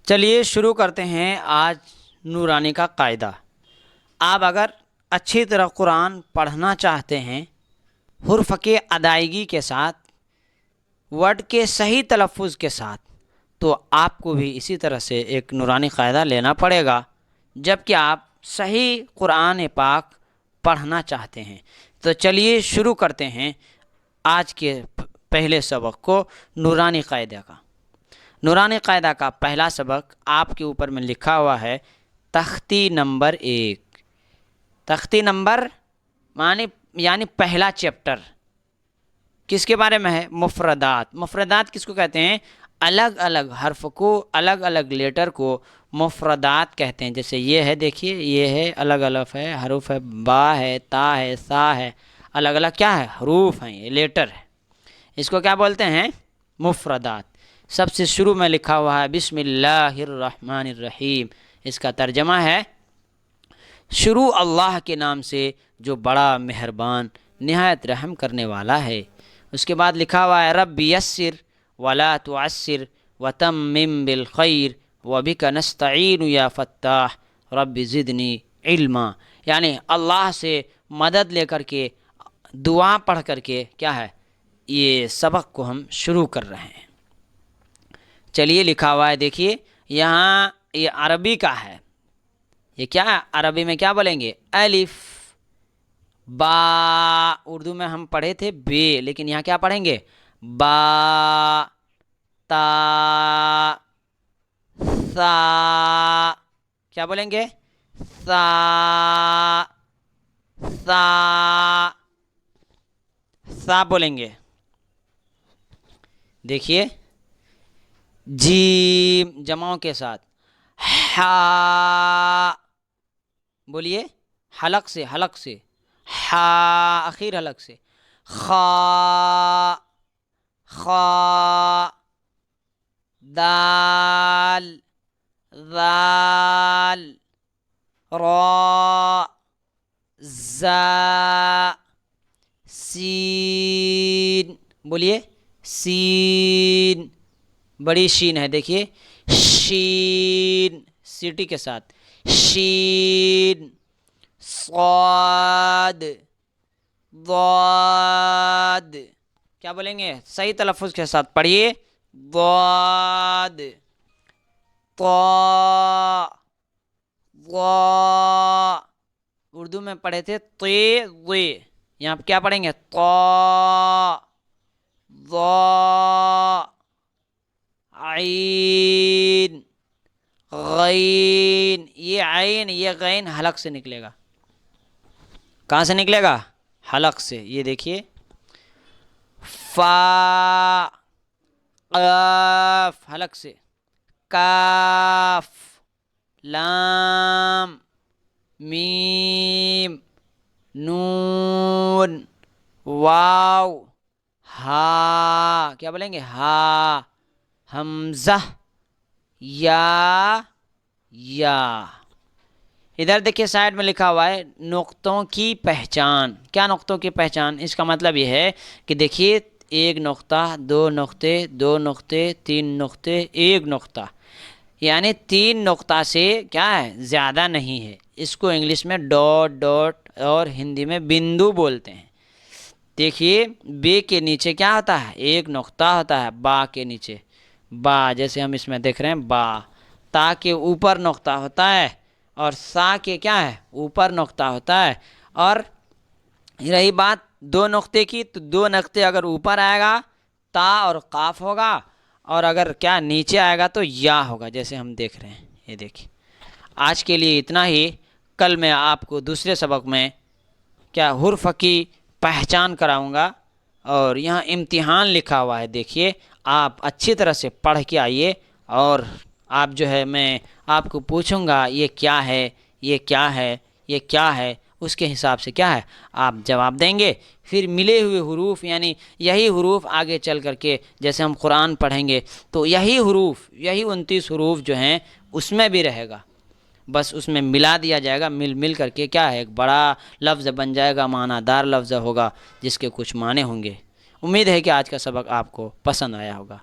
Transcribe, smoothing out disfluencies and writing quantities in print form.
چلیے شروع کرتے ہیں آج نورانی کا قاعدہ۔ آپ اگر اچھی طرح قرآن پڑھنا چاہتے ہیں حرف کے ادائیگی کے ساتھ، ورڈ کے صحیح تلفظ کے ساتھ، تو آپ کو بھی اسی طرح سے ایک نورانی قاعدہ لینا پڑے گا جب کہ آپ صحیح قرآن پاک پڑھنا چاہتے ہیں۔ تو چلیے شروع کرتے ہیں آج کے پہلے سبق کو، نورانی قاعدہ کا۔ نورانی قاعدہ کا پہلا سبق آپ کے اوپر میں لکھا ہوا ہے تختی نمبر 1۔ تختی نمبر یعنی پہلا چیپٹر کس کے بارے میں ہے؟ مفردات۔ مفردات کس کو کہتے ہیں؟ الگ الگ حرف کو، الگ الگ لیٹر کو مفردات کہتے ہیں۔ جیسے یہ ہے، دیکھیے یہ ہے، الگ الگ ہے، حروف ہے، با ہے، تا ہے، سا ہے، الگ الگ کیا ہے؟ حروف ہیں، یہ لیٹر ہے۔ اس کو کیا بولتے ہیں؟ مفردات۔ سب سے شروع میں لکھا ہوا ہے بسم اللہ الرحمن الرحیم۔ اس کا ترجمہ ہے شروع اللہ کے نام سے جو بڑا مہربان نہایت رحم کرنے والا ہے۔ اس کے بعد لکھا ہوا ہے رب یسر ولا تعسر وتمم بالخیر وبک نستعین یا فتاح رب زدنی علما، یعنی اللہ سے مدد لے کر کے، دعا پڑھ کر کے کیا ہے، یہ سبق کو ہم شروع کر رہے ہیں۔ چلیے لکھا ہوا ہے، دیکھیے یہاں یہ عربی کا ہے۔ یہ کیا ہے؟ عربی میں کیا بولیں گے؟ الف، با۔ اردو میں ہم پڑھے تھے بے، لیکن یہاں کیا پڑھیں گے؟ با، تا، سا۔ کیا بولیں گے؟ سا، سا، سا بولیں گے۔ دیکھیے جیم جمعوں کے ساتھ، ہا بولیے، حلق سے، حلق سے، ہا اخیر حلق سے، خا، خا، دال، ذال، را، زا، سین بولیے، سین بڑی شین ہے، دیکھیے شین سیٹی کے ساتھ، شین، صاد، ضاد۔ کیا بولیں گے؟ صحیح تلفظ کے ساتھ پڑھیے، ضاد، طا، ضا۔ اردو میں پڑھے تھے تے، ضے، یہاں پہ کیا پڑھیں گے؟ طا، ضا، عین، غین۔ یہ عین، یہ غین حلق سے نکلے گا۔ کہاں سے نکلے گا؟ حلق سے۔ یہ دیکھیے فا، قاف حلق سے، کاف، لام، میم، نون، واو، ہا۔ کیا بولیں گے؟ ہا، حمزہ، یا، یا۔ ادھر دیکھیے سائڈ میں لکھا ہوا ہے نقطوں کی پہچان۔ کیا نقطوں کی پہچان؟ اس کا مطلب یہ ہے کہ دیکھیے ایک نقطہ، دو نقطے، دو نقطے، تین نقطے، ایک نقطہ، یعنی تین نقطہ سے کیا ہے؟ زیادہ نہیں ہے۔ اس کو انگلش میں ڈاٹ، ڈاٹ، اور ہندی میں بندو بولتے ہیں۔ دیکھیے بے کے نیچے کیا ہوتا ہے؟ ایک نقطہ ہوتا ہے، با کے نیچے، با، جیسے ہم اس میں دیکھ رہے ہیں با۔ تا کے اوپر نقطہ ہوتا ہے، اور سا کے کیا ہے؟ اوپر نقطہ ہوتا ہے۔ اور رہی بات دو نقطے کی، تو دو نقطے اگر اوپر آئے گا تا اور قاف ہوگا، اور اگر کیا نیچے آئے گا تو یا ہوگا، جیسے ہم دیکھ رہے ہیں۔ یہ دیکھیں، آج کے لیے اتنا ہی۔ کل میں آپ کو دوسرے سبق میں کیا حرف کی پہچان کراؤں گا، اور یہاں امتحان لکھا ہوا ہے، دیکھیے آپ اچھی طرح سے پڑھ کے آئیے، اور آپ جو ہے میں آپ کو پوچھوں گا یہ کیا ہے، یہ کیا ہے، یہ کیا ہے، اس کے حساب سے کیا ہے آپ جواب دیں گے۔ پھر ملے ہوئے حروف، یعنی یہی حروف آگے چل کر کے جیسے ہم قرآن پڑھیں گے تو یہی حروف، یہی 29 حروف جو ہیں اس میں بھی رہے گا، بس اس میں ملا دیا جائے گا، مل کر کے کیا ہے ایک بڑا لفظ بن جائے گا، معنی دار لفظ ہوگا جس کے کچھ معنی ہوں گے۔ امید ہے کہ آج کا سبق آپ کو پسند آیا ہوگا۔